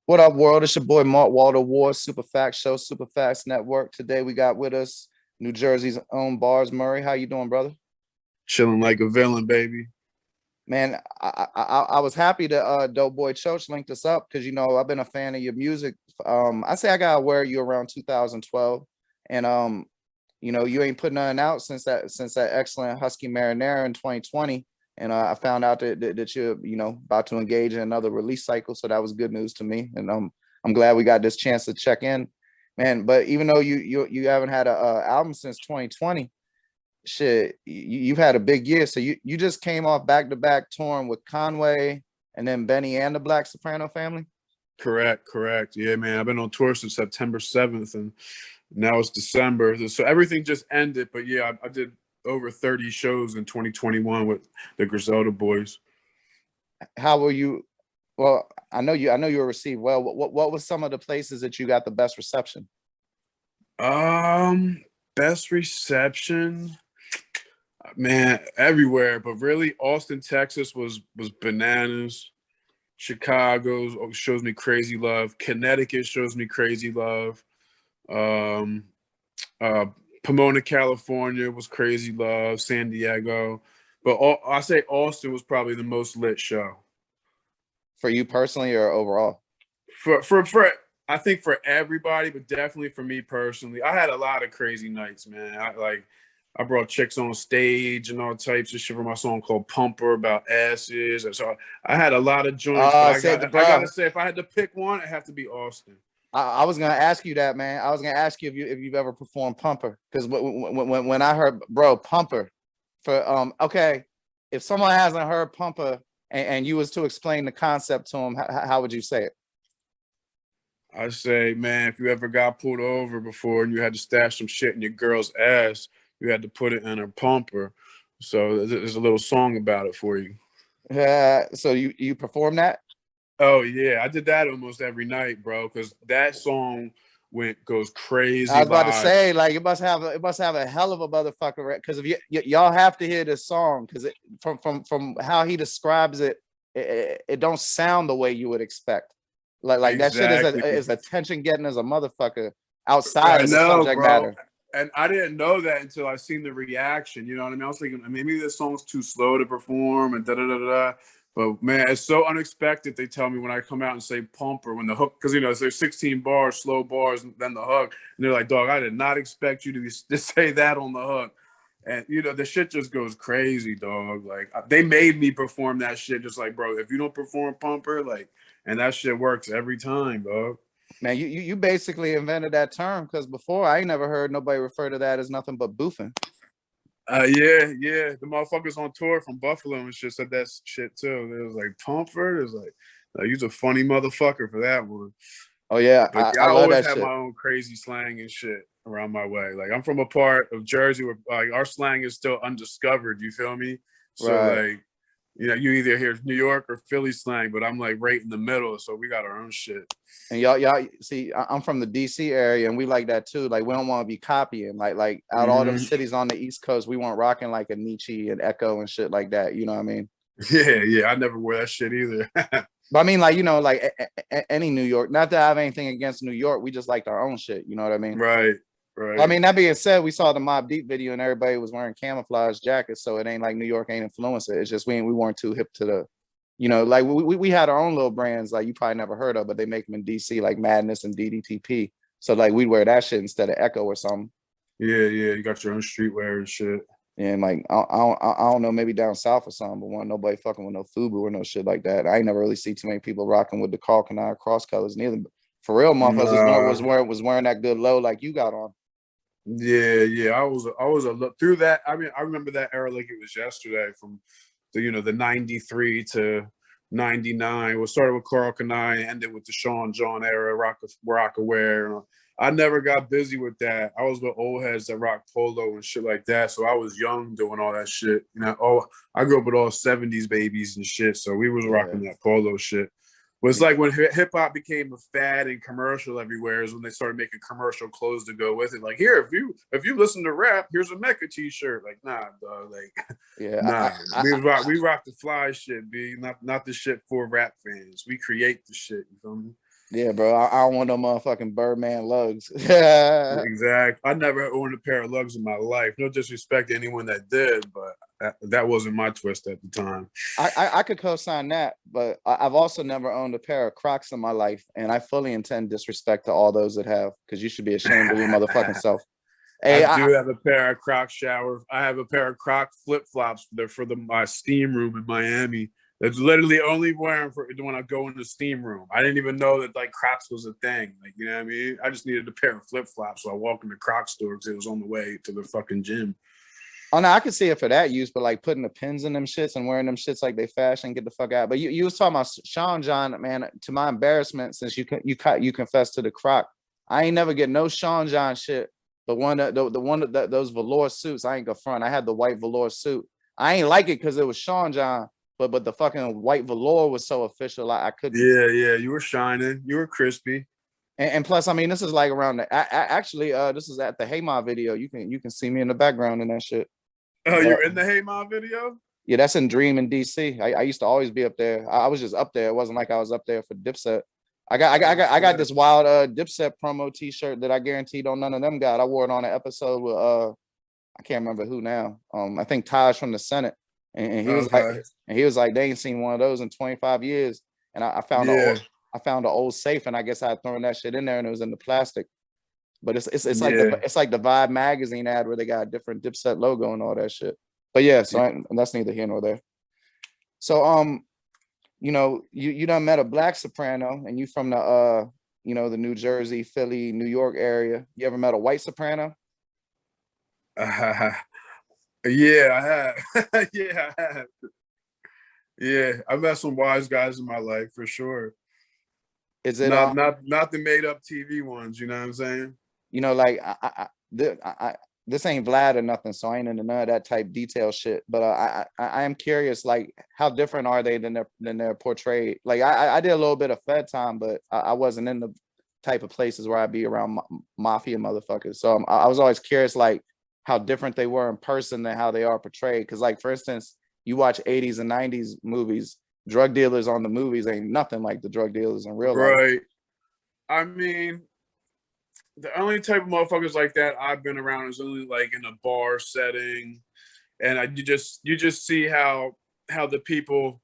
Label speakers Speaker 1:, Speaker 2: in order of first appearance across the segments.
Speaker 1: What up, world? It's your boy Mark Walter Ward, Super Facts Show, Super Facts Network. Today we got with us New Jersey's own B.A.R.S. Murre. How you doing, brother?
Speaker 2: Chilling like a villain, baby.
Speaker 1: Man, I was happy that Dope Boy Choach linked us up because I've been a fan of your music. I say I got aware of you around 2012, and you ain't put nothing out since that excellent Husky Marinara in 2020. And I found out that you're about to engage in another release cycle, so that was good news to me. And I'm glad we got this chance to check in, man. But even though you haven't had a album since 2020, shit, you've had a big year. So you just came off back-to-back touring with Conway and then Benny and the Black Soprano family.
Speaker 2: Correct. Yeah, man. I've been on tour since September 7th, and now it's December. So everything just ended. But yeah, I did over 30 shows in 2021 with the Griselda Boys.
Speaker 1: How were you? Well, I know you were received well. What was some of the places that you got the best reception?
Speaker 2: Best reception, man, everywhere, but really Austin, Texas was bananas. Chicago shows me crazy love. Connecticut shows me crazy love. Pomona, California was crazy love. San Diego, but I say Austin was probably the most lit show.
Speaker 1: For you personally or overall?
Speaker 2: For I think for everybody, but definitely for me personally, I had a lot of crazy nights, man. I brought chicks on stage and all types of shit for my song called Pumper about asses. So I had a lot of joints, but I gotta say, if I had to pick one, it have to be Austin.
Speaker 1: I was gonna ask you that, man. I was gonna ask you if you've ever performed Pumper, because when I heard, bro, Pumper, for okay, if someone hasn't heard Pumper and you was to explain the concept to them, how would you say it?
Speaker 2: I say, man, if you ever got pulled over before and you had to stash some shit in your girl's ass, you had to put it in her pumper. So there's a little song about it for you.
Speaker 1: So you perform that?
Speaker 2: Oh yeah, I did that almost every night, bro, because that song goes crazy.
Speaker 1: I was about to say, like, it must have a hell of a motherfucker, because if y'all have to hear this song, because from how he describes it, it don't sound the way you would expect. Like exactly. That shit is attention getting as a motherfucker outside of the subject matter.
Speaker 2: And I didn't know that until I seen the reaction. You know what I mean? I was thinking maybe this song's too slow to perform and da da da da. But man, it's so unexpected. They tell me when I come out and say pump, or when the hook, because there's 16 bars, slow bars, and then the hook, and they're like, "Dog, I did not expect you to say that on the hook." And the shit just goes crazy, dog. Like they made me perform that shit. Just like, bro, if you don't perform Pumper, like, and that shit works every time, dog.
Speaker 1: Man, you basically invented that term, because before I ain't never heard nobody refer to that as nothing but boofing.
Speaker 2: Yeah. The motherfuckers on tour from Buffalo and shit said that shit too. It was like Pumper. It was like, you's a funny motherfucker for that one.
Speaker 1: Oh yeah,
Speaker 2: but I always have my own crazy slang and shit around my way. Like I'm from a part of Jersey where like our slang is still undiscovered. You feel me? So right. Like, you either hear New York or Philly slang, but I'm like right in the middle. So we got our own shit.
Speaker 1: And y'all see, I'm from the DC area, and we like that too. Like we don't want to be copying. Like out all them cities on the East Coast, we weren't rocking like a Nietzsche and Echo and shit like that. You know what I mean?
Speaker 2: Yeah. I never wore that shit either.
Speaker 1: But I mean, like, like any New York, not that I have anything against New York. We just liked our own shit. You know what I mean?
Speaker 2: Right.
Speaker 1: I mean, that being said, we saw the Mobb Deep video and everybody was wearing camouflage jackets. So it ain't like New York ain't influenced it. It's just we weren't too hip to the, like we had our own little brands like you probably never heard of, but they make them in DC, like Madness and DDTP. So like we'd wear that shit instead of Echo or something.
Speaker 2: Yeah. You got your own streetwear and shit.
Speaker 1: And like I don't know, maybe down south or something, but wasn't nobody fucking with no FUBU or no shit like that. I ain't never really see too many people rocking with the Kalkanai cross colors neither. But for real, motherfuckers was wearing that good low like you got on.
Speaker 2: Yeah. I was a look through that. I mean, I remember that era like it was yesterday, from the 93 to 99. We started with Carl Kanai and ended with the Sean John era, Rockaware. I never got busy with that. I was with old heads that rock polo and shit like that. So I was young doing all that shit. I grew up with all 70s babies and shit. So we was rocking that polo shit. But it's like when hip hop became a fad and commercial everywhere is when they started making commercial clothes to go with it. Like, here, if you listen to rap, here's a Mecca t-shirt. Like, nah, dog. Like,
Speaker 1: yeah,
Speaker 2: nah. We rock the fly shit, B. Not the shit for rap fans. We create the shit. You feel me?
Speaker 1: Yeah, bro. I don't want no motherfucking Birdman lugs. I,
Speaker 2: Exactly. I never owned a pair of lugs in my life. No disrespect to anyone that did, but that wasn't my twist at the time.
Speaker 1: I could co-sign that, but I've also never owned a pair of Crocs in my life, and I fully intend disrespect to all those that have, because you should be ashamed of your motherfucking self.
Speaker 2: I
Speaker 1: Hey,
Speaker 2: do have a pair of Croc shower. I have a pair of Croc flip flops for my steam room in Miami. That's literally only wearing for when I go in the steam room. I didn't even know that like Crocs was a thing. Like, you know what I mean? I just needed a pair of flip flops, so I walked in the Croc store because it was on the way to the fucking gym.
Speaker 1: oh no, I could see it for that use, but like putting the pins in them shits and wearing them shits like they fashion, get the fuck out. But you was talking about Sean John, man. To my embarrassment, since you confessed to the Croc, I ain't never get no Sean John shit. The one that the one that those velour suits, I ain't gonna front. I had the white velour suit. I ain't like it because it was Sean John, but the fucking white velour was so official. I couldn't.
Speaker 2: Yeah, yeah, you were shining. You were crispy.
Speaker 1: And plus, I mean, this is like around the actually, this is at the Hey Ma video. You can see me in the background and that shit.
Speaker 2: Oh, you're in the Hey Mom video?
Speaker 1: Yeah, that's in Dream in DC. I used to always be up there. I was just up there. It wasn't like I was up there for Dipset. I got this wild Dipset promo T-shirt that I guaranteed on none of them got. I wore it on an episode with I can't remember who now. I think Taj from the Senate, and he was like, they ain't seen one of those in 25 years. And I found an old safe, and I guess I had thrown that shit in there, and it was in the plastic. But it's like the Vibe magazine ad where they got a different Dipset logo and all that shit. But yeah, so that's neither here nor there. So you done met a black soprano, and you from the the New Jersey, Philly, New York area. You ever met a white soprano?
Speaker 2: Yeah, I have. Yeah, I have. Yeah, I've met some wise guys in my life for sure.
Speaker 1: Is it
Speaker 2: Not the made up TV ones, you know what I'm saying?
Speaker 1: like this ain't Vlad or nothing, so I ain't into none of that type detail shit. But I am curious, like, how different are they than they're portrayed? Like I did a little bit of Fed time, but I wasn't in the type of places where I'd be around mafia motherfuckers. So I was always curious, like, how different they were in person than how they are portrayed. Because, like, for instance, you watch 80s and 90s movies, drug dealers on the movies ain't nothing like the drug dealers in real life.
Speaker 2: Right. I mean, the only type of motherfuckers like that I've been around is only like in a bar setting, and you just see how the people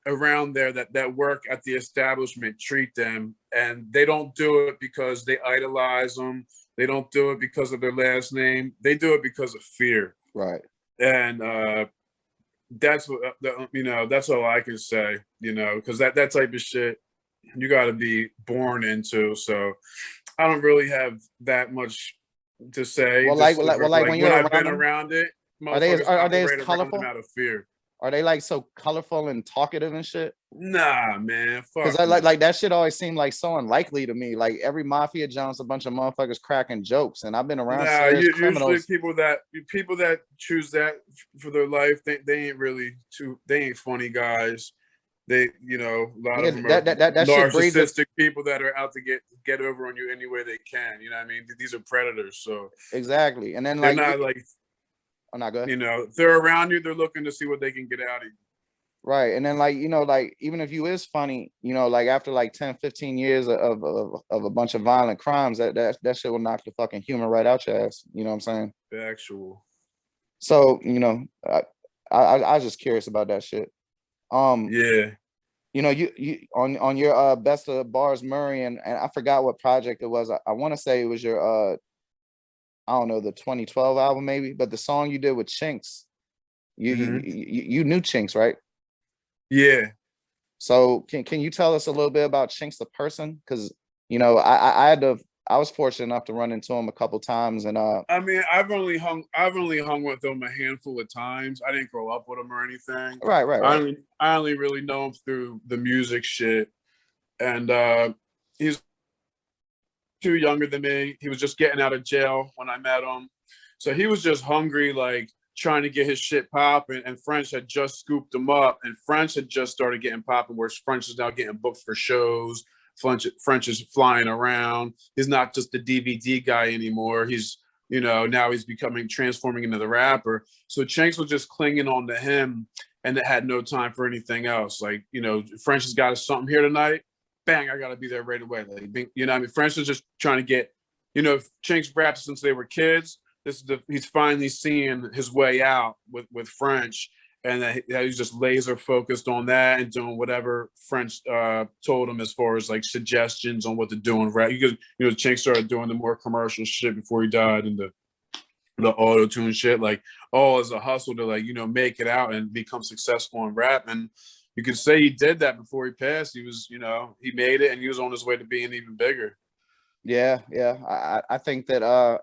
Speaker 2: around there that work at the establishment treat them, and they don't do it because they idolize them. They don't do it because of their last name. They do it because of fear.
Speaker 1: Right.
Speaker 2: And that's what that's all I can say. Because that type of shit you got to be born into. So I don't really have that much to say.
Speaker 1: Well, like when you're
Speaker 2: I've been around it,
Speaker 1: are they as colorful?
Speaker 2: Out of fear.
Speaker 1: Are they like so colorful and talkative and shit?
Speaker 2: Nah, man.
Speaker 1: Because I like that shit always seemed like so unlikely to me. Like every mafia John's a bunch of motherfuckers cracking jokes, and I've been around serious criminals.
Speaker 2: Usually people that choose that for their life, they ain't really they ain't funny guys. They, a lot of them are narcissistic people that are out to get over on you any way they can. You know what I mean? These are predators. So
Speaker 1: exactly. And then
Speaker 2: they're not like,
Speaker 1: oh, not good.
Speaker 2: If they're around you, they're looking to see what they can get out of you.
Speaker 1: Right. And then, like, even if you is funny, like after like 10, 15 years of a bunch of violent crimes, that shit will knock the fucking humor right out your ass. You know what I'm saying?
Speaker 2: Factual.
Speaker 1: So, I was just curious about that shit.
Speaker 2: Yeah.
Speaker 1: You on your Best of B.A.R.S. Murre, and I forgot what project it was. I want to say it was your I don't know, the 2012 album maybe, but the song you did with Chinks, you knew Chinks, right?
Speaker 2: Yeah.
Speaker 1: So can you tell us a little bit about Chinks the person? Because I was fortunate enough to run into him a couple times, and
Speaker 2: I mean, I've only hung with him a handful of times. I didn't grow up with him or anything.
Speaker 1: Right.
Speaker 2: I only really know him through the music shit, and he's too younger than me. He was just getting out of jail when I met him, so he was just hungry, like trying to get his shit popping. And French had just scooped him up, and French had just started getting popping, where French is now getting booked for shows. French is flying around. He's not just the DVD guy anymore. He's, now he's transforming into the rapper. So Chinx was just clinging on to him, and it had no time for anything else. Like, French has got us something here tonight. bang, I gotta be there right away. Like, you know, I mean, French is just trying to get, you know, Chinks rapped since they were kids. He's finally seeing his way out with French, and that he's just laser focused on that and doing whatever French told him as far as like suggestions on what to do in rap. You know, Chinks started doing the more commercial shit before he died, and the auto tune shit, like all as a hustle to like, you know, make it out and become successful in rap. And you could say he did that before he passed. He was, you know, he made it and he was on his way to being even bigger.
Speaker 1: Yeah, yeah. I think that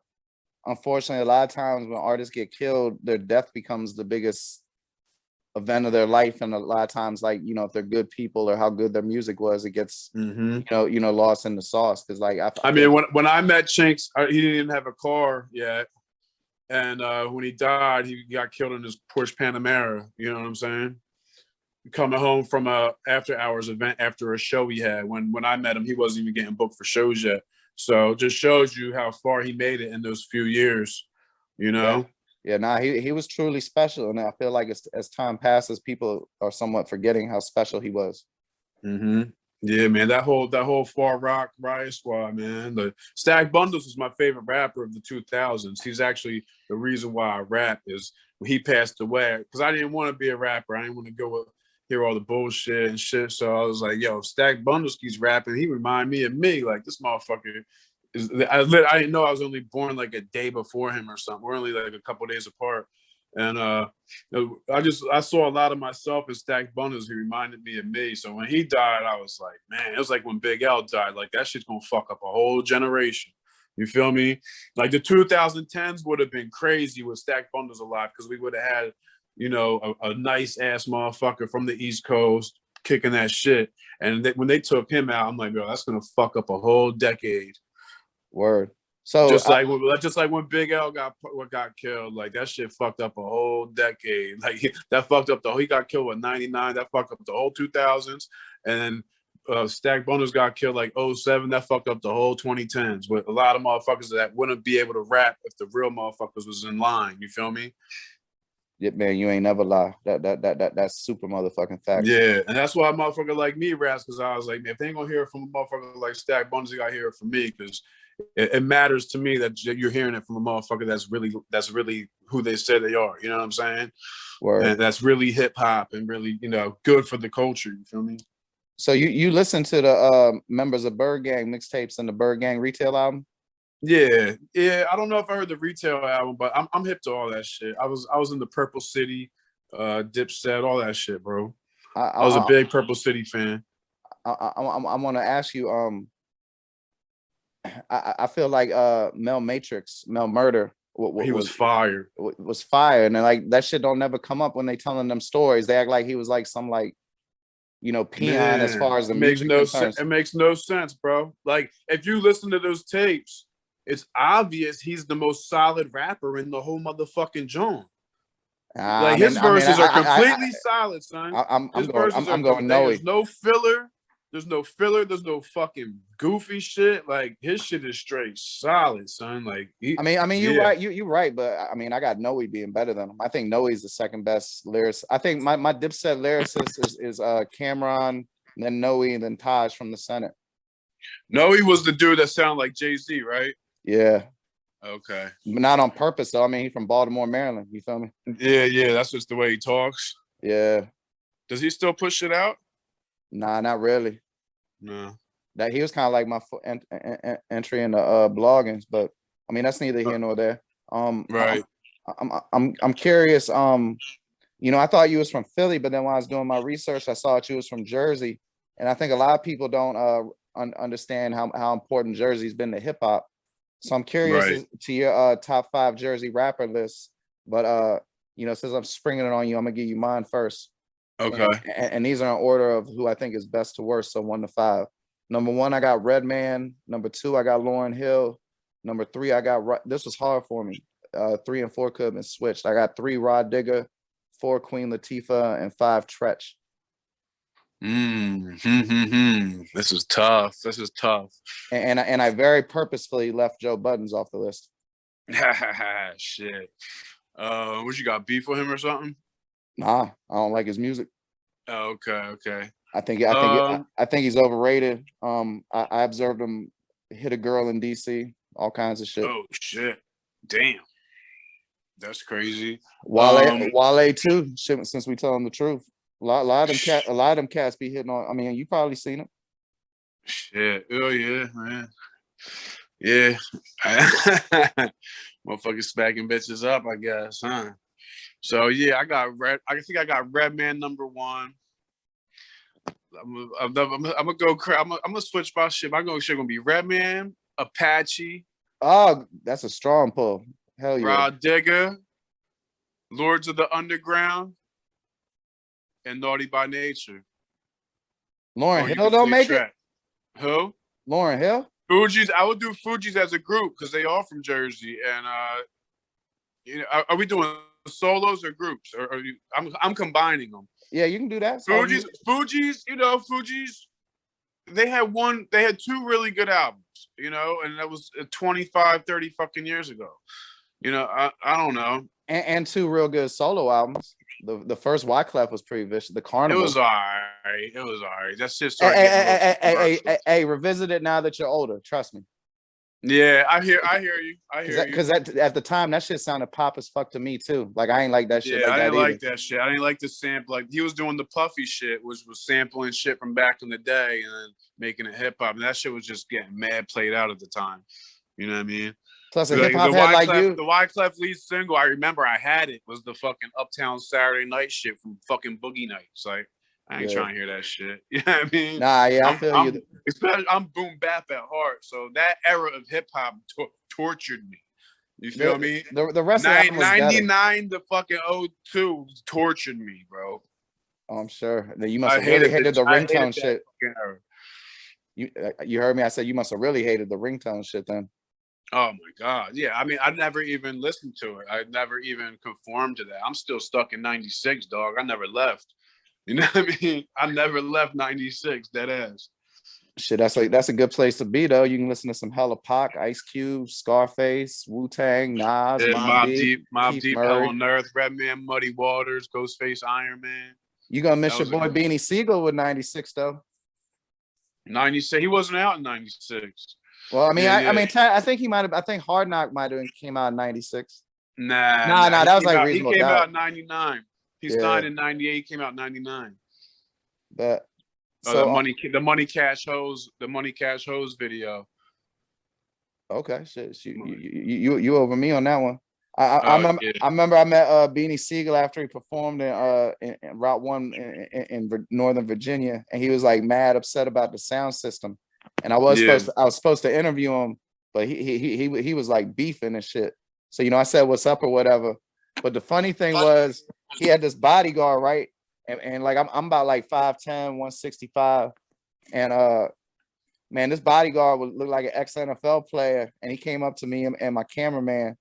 Speaker 1: unfortunately a lot of times when artists get killed, their death becomes the biggest event of their life. And a lot of times, like, you know, if they're good people or how good their music was, it gets you know, lost in the sauce. Because like
Speaker 2: I mean, when I met Chinks, he didn't even have a car yet. And when he died, he got killed in his Porsche Panamera. You know what I'm saying? Coming home from a after hours event after a show he had. When I met him, he wasn't even getting booked for shows yet. So it just shows you how far he made it in those few years. You know?
Speaker 1: Yeah, nah, he was truly special, and I feel like as time passes, people are somewhat forgetting how special he was.
Speaker 2: Yeah, man, that whole Far Rock Riot Squad, man. The Stack Bundles was my favorite rapper of the 2000s. He's actually the reason why I rap is when he passed away, because I didn't want to be a rapper. I didn't want to go hear all the bullshit and shit. So I was like, yo, Stack Bundles keeps rapping. He remind me of me. Like, this motherfucker is. I didn't know I was only born like a day before him or something. We're only like a couple days apart. And I saw a lot of myself in Stack Bundles. He reminded me of me. So when he died, I was like, man, it was like when Big L died. Like, that shit's gonna fuck up a whole generation. You feel me? Like the 2010s would have been crazy with Stack Bundles alive, because we would have had, you know, a nice ass motherfucker from the East Coast kicking that shit. And when they took him out, I'm like, bro, that's gonna fuck up a whole decade.
Speaker 1: Word. So
Speaker 2: just like when Big L got killed, like that shit fucked up a whole decade. Like that fucked up he got killed with 99, that fucked up the whole 2000s, and then Stack Bundles got killed like 07, that fucked up the whole 2010s. With a lot of motherfuckers that wouldn't be able to rap if the real motherfuckers was in line. You feel me?
Speaker 1: Yeah, man, you ain't never lie. That's super motherfucking fact.
Speaker 2: Yeah, and that's why a motherfucker like me raps, because I was like, man, if they ain't gonna hear it from a motherfucker like Stack Bundles, they gotta hear it from me, because it matters to me that you're hearing it from a motherfucker that's really who they say they are. You know what I'm saying?
Speaker 1: Word.
Speaker 2: And that's really hip hop and really, you know, good for the culture. You feel me?
Speaker 1: So you listen to the members of Bird Gang mixtapes and the Bird Gang retail album?
Speaker 2: Yeah. I don't know if I heard the retail album, but I'm hip to all that shit. I was in the Purple City, Dipset, all that shit, bro. I was a big Purple City fan.
Speaker 1: I want to ask you. I feel like Mel Murder
Speaker 2: He was fire.
Speaker 1: Was fire, and then, like, that shit don't never come up when they telling them stories. They act like he was like some, like, you know, peon. Man, as far as the music concerns.
Speaker 2: It makes no sense, bro. Like, if you listen to those tapes, it's obvious he's the most solid rapper in the whole motherfucking genre. Like, his verses are completely solid, son. His verses are going. There's no filler. There's no filler. There's no fucking goofy shit. Like, his shit is straight solid, son. Like,
Speaker 1: I mean, you're right. You're right. But I mean, I got Noe being better than him. I think Noe's the second best lyricist. I think my Dipset lyricist is Cameron, then Noe, and then Taj from the Senate.
Speaker 2: Noe was the dude that sounded like Jay-Z, right?
Speaker 1: Yeah.
Speaker 2: Okay.
Speaker 1: But not on purpose, though. I mean, he's from Baltimore, Maryland. You feel me?
Speaker 2: Yeah. That's just the way he talks.
Speaker 1: Yeah.
Speaker 2: Does he still push it out?
Speaker 1: Nah, not really.
Speaker 2: No.
Speaker 1: That he was kind of like my entry into blogging, but I mean, that's neither here nor there.
Speaker 2: Right.
Speaker 1: I'm curious. You know, I thought you was from Philly, but then when I was doing my research, I saw that you was from Jersey, and I think a lot of people don't understand how important Jersey's been to hip hop. So I'm curious to your top 5 Jersey rapper list. But you know, since I'm springing it on you, I'm gonna give you mine first.
Speaker 2: Okay.
Speaker 1: And these are in order of who I think is best to worst, so 1 to 5. Number 1, I got Redman. Number 2, I got Lauryn Hill. Number 3, I got, this was hard for me. 3 and 4 could have been switched. I got 3, Rod Digger, 4, Queen Latifah, and 5, Tretch.
Speaker 2: This is tough.
Speaker 1: And I very purposefully left Joe Buttons off the list.
Speaker 2: Shit. What, you got beef with him or something?
Speaker 1: Nah, I don't like his music.
Speaker 2: Oh, okay.
Speaker 1: I think he's overrated. I observed him hit a girl in DC, all kinds of shit.
Speaker 2: Oh shit. Damn. That's crazy.
Speaker 1: Wale too, since we tell him the truth. A lot of them cats be hitting on. I mean, you probably seen them.
Speaker 2: Shit. Oh yeah, man. Yeah. Motherfuckers smacking bitches up, I guess, huh? So yeah, I think I got Redman #1. I'm gonna go. I'm gonna switch my shit. My gonna be Redman, Apache.
Speaker 1: Oh, that's a strong pull. Hell yeah.
Speaker 2: Rod Digger, Lords of the Underground, and Naughty by Nature.
Speaker 1: Lauryn Hill don't make it.
Speaker 2: Who?
Speaker 1: Lauryn Hill.
Speaker 2: Fugees. I would do Fugees as a group because they are from Jersey. And you know, are we doing solos or groups? Or I'm combining them.
Speaker 1: Yeah, you can do that.
Speaker 2: Fugees. You know, Fugees. They had 2 really good albums. You know, and that was 25, 30 fucking years ago. You know, I don't know.
Speaker 1: And 2 real good solo albums. The first Wyclef was pretty vicious. The Carnival.
Speaker 2: It was alright. That's just
Speaker 1: hey, revisit it now that you're older. Trust me.
Speaker 2: Yeah, I hear you.
Speaker 1: Because at the time that shit sounded pop as fuck to me too. Like I ain't like that shit.
Speaker 2: Yeah,
Speaker 1: like
Speaker 2: I didn't
Speaker 1: that
Speaker 2: like that shit. I didn't like the sample. Like he was doing the puffy shit, which was sampling shit from back in the day and then making it hip hop. And that shit was just getting mad played out at the time. You know what I mean?
Speaker 1: Plus, a hip hop head like you.
Speaker 2: The Wyclef lead single, I remember I had it, was the fucking Uptown Saturday Night shit from fucking Boogie Nights. Like, I ain't trying to hear that shit. You know what I mean?
Speaker 1: Nah, yeah, I feel you.
Speaker 2: Especially, I'm boom bap at heart. So that era of hip hop tortured me. You feel me?
Speaker 1: The rest of
Speaker 2: 99 to fucking 02 tortured me, bro.
Speaker 1: Oh, I'm sure. You must have really hated the ringtone shit. You heard me? I said you must have really hated the ringtone shit then.
Speaker 2: Oh my God. Yeah. I mean, I never even listened to it. I never even conformed to that. I'm still stuck in 96, dog. I never left. You know what I mean? I never left 96, dead ass.
Speaker 1: Shit, that's a good place to be though. You can listen to some hella Pac, Ice Cube, Scarface, Wu-Tang, Nas,
Speaker 2: Mobb Deep,
Speaker 1: Murre.
Speaker 2: Hell on Earth, Redman, Muddy Waters, Ghostface, Iron Man.
Speaker 1: You gonna miss your boy Beanie Sigel with 96 though.
Speaker 2: 96. He wasn't out in 96.
Speaker 1: Well, I mean, I think he might have. I think Hard Knock might have came out in 96.
Speaker 2: Nah.
Speaker 1: That was like reasonable.
Speaker 2: He came out in 99. He signed in 98. He came out in 99.
Speaker 1: But
Speaker 2: so the Money Cash Hose video.
Speaker 1: Okay, shit. You over me on that one. I remember I met Beanie Sigel after he performed in Route 1 in Northern Virginia, and he was like mad upset about the sound system. And I was supposed to interview him, but he was like beefing and shit. So I said what's up or whatever. But the funny thing was he had this bodyguard, right? And like I'm about like 5'10", 165, and man, this bodyguard would look like an ex-NFL player, and he came up to me and my cameraman,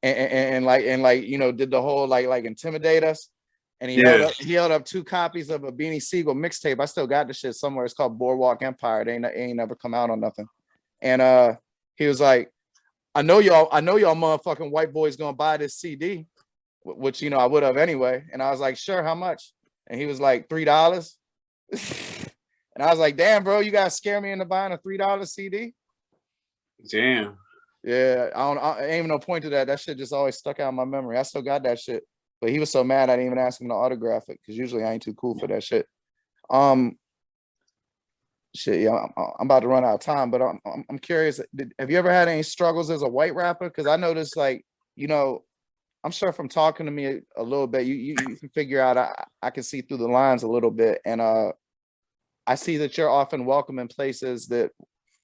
Speaker 1: and did the whole like intimidate us. And he held up 2 copies of a Beanie Sigel mixtape. I still got the shit somewhere. It's called Boardwalk Empire. It ain't never come out on nothing. And he was like, I know y'all motherfucking white boys gonna buy this CD, which I would have anyway. And I was like, sure, how much? And he was like, $3. And I was like, damn, bro, you guys scare me into buying a $3 CD?
Speaker 2: Damn.
Speaker 1: Yeah, I ain't even no point to that. That shit just always stuck out in my memory. I still got that shit. But he was so mad I didn't even ask him to autograph it because usually I ain't too cool for that shit. I'm about to run out of time, but I'm curious. Have you ever had any struggles as a white rapper? Because I noticed, like, I'm sure from talking to me a little bit, you can figure out I can see through the lines a little bit, and I see that you're often welcome in places that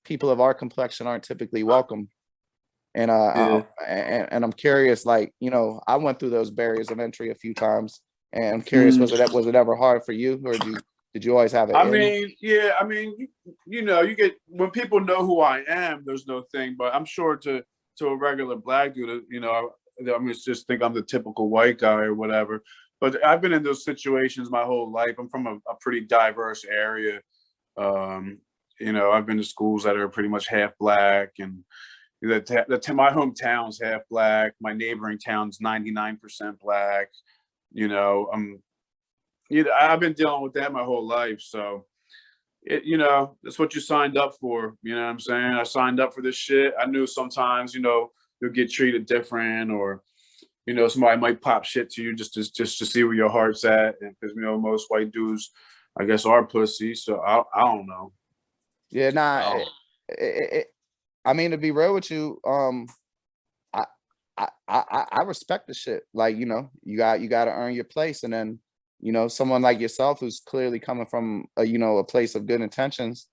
Speaker 1: people of our complexion aren't typically welcome. And and I'm curious, like, I went through those barriers of entry a few times, and I'm curious, was it ever hard for you, or did you always have it?
Speaker 2: You get, when people know who I am, there's no thing, but I'm sure to a regular black dude, I'm just think I'm the typical white guy or whatever. But I've been in those situations my whole life. I'm from a pretty diverse area. I've been to schools that are pretty much half black, and my hometown's half black. My neighboring town's 99% black. I've been dealing with that my whole life. So that's what you signed up for. You know what I'm saying? I signed up for this shit. I knew sometimes, you'll get treated different, or somebody might pop shit to you just to see where your heart's at. And because most white dudes, I guess, are pussy. So I don't know.
Speaker 1: Yeah, nah. I mean, to be real with you, I respect the shit. Like, you got to earn your place, and then someone like yourself who's clearly coming from a place of good intentions.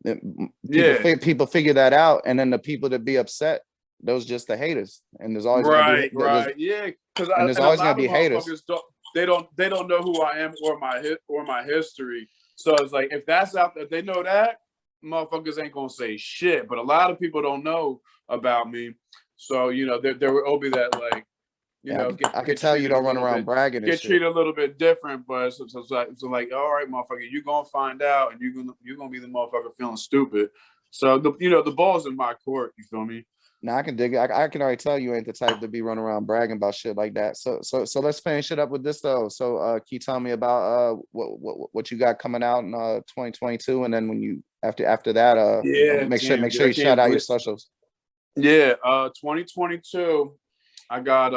Speaker 1: People figure that out, and then the people that be upset, those just the haters, and there's always
Speaker 2: right,
Speaker 1: gonna be
Speaker 2: yeah, because
Speaker 1: there's
Speaker 2: a
Speaker 1: always
Speaker 2: lot
Speaker 1: gonna
Speaker 2: of
Speaker 1: be haters.
Speaker 2: motherfuckers they don't know who I am or my history. So it's like, if that's out there, they know that, motherfuckers ain't gonna say shit. But a lot of people don't know about me, so there will be that, like,
Speaker 1: I can tell you don't run around bragging and
Speaker 2: get
Speaker 1: shit.
Speaker 2: treated a little bit different. But so like, all right, motherfucker, you gonna find out, and you're gonna be the motherfucker feeling stupid. So the ball's in my court. You feel me?
Speaker 1: Now I can dig it. I can already tell you ain't the type to be running around bragging about shit like that. So let's finish it up with this though. So can you tell me about what you got coming out in 2022, and then when you after that make sure you shout out your socials.
Speaker 2: Yeah, 2022. I got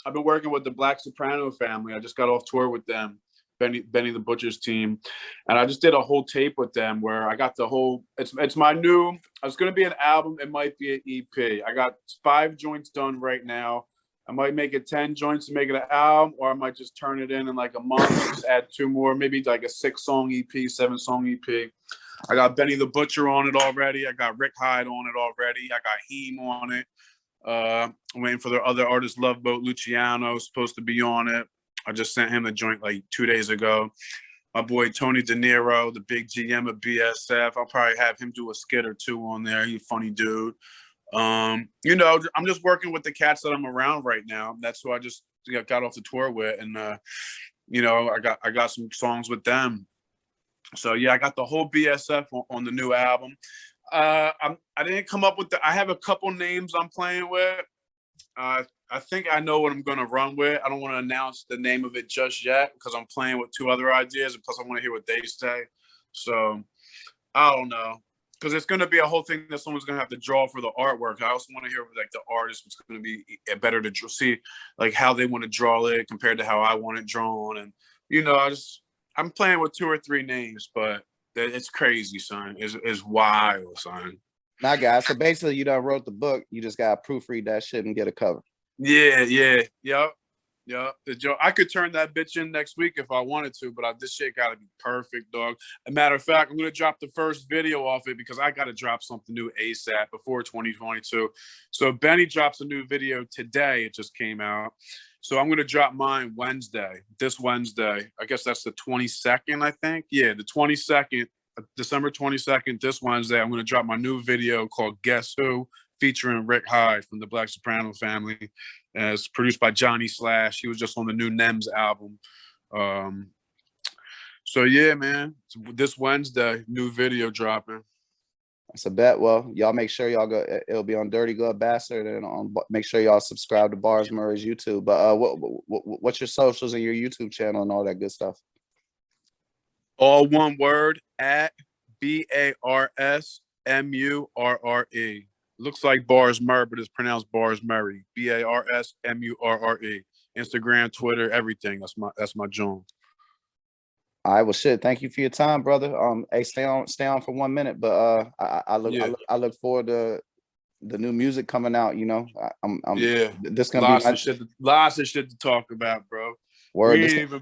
Speaker 2: I've been working with the Black Soprano family. I just got off tour with them, Benny the Butcher's team, and I just did a whole tape with them where I got the whole. It's my new. It's going to be an album. It might be an EP. I got 5 joints done right now. I might make it 10 joints to make it an album, or I might just turn it in like a month, just add 2 more, maybe like a 6-song EP, 7-song EP. I got Benny the Butcher on it already. I got Rick Hyde on it already. I got Heem on it. I'm waiting for the other artist, Love Boat Luciano, supposed to be on it. I just sent him the joint like 2 days ago. My boy Tony De Niro, the big GM of BSF. I'll probably have him do a skit or 2 on there. He's a funny dude. I'm just working with the cats that I'm around right now. That's who I just got off the tour with, and I got some songs with them. So yeah, I got the whole BSF on the new album. I didn't come up with I have a couple names I'm playing with. I think I know what I'm going to run with. I don't want to announce the name of it just yet because I'm playing with 2 other ideas, and plus I want to hear what they say. So I don't know, because it's going to be a whole thing that someone's going to have to draw for the artwork. I also want to hear like the artist what's going to be better to see, like how they want to draw it compared to how I want it drawn. And I'm playing with 2 or 3 names, but it's crazy, son. It's wild, son.
Speaker 1: Now, guys, so basically you done wrote the book. You just got to proofread that shit and get a cover.
Speaker 2: Yeah. Yep. I could turn that bitch in next week if I wanted to, but this shit got to be perfect, dog. As a matter of fact, I'm going to drop the first video off it because I got to drop something new ASAP before 2022. So Benny drops a new video today. It just came out. So I'm going to drop mine this Wednesday. I guess that's the 22nd, I think. Yeah, the 22nd, December 22nd, this Wednesday, I'm going to drop my new video called Guess Who, featuring Rick Hyde from the Black Soprano family. It's produced by Johnny Slash. He was just on the new Nems album. So yeah, man, this Wednesday, new video dropping.
Speaker 1: That's a bet. Well, y'all make sure y'all go. It'll be on Dirty Glove Bastard, and make sure y'all subscribe to B.A.R.S. Murre's YouTube. But what's your socials and your YouTube channel and all that good stuff?
Speaker 2: All one word, at B.A.R.S. M-U-R-R-E. Looks like Bars Murre, but it's pronounced Bars Murre. B-A-R-S M-U-R-R-E. Instagram, Twitter, everything. That's my joint.
Speaker 1: All right, well, shit. Thank you for your time, brother. Hey, stay on for 1 minute, but I look forward to the new music coming out. This gonna
Speaker 2: lots
Speaker 1: be
Speaker 2: lots of shit to talk about, bro.
Speaker 1: Word.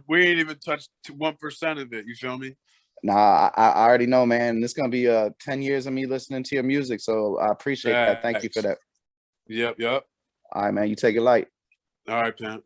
Speaker 2: We ain't even touched 1% of it. You feel me?
Speaker 1: Nah, I already know, man. This gonna be 10 years of me listening to your music, so I appreciate that. Thank you for that.
Speaker 2: Yep.
Speaker 1: All right, man. You take it light.
Speaker 2: All right, Pam.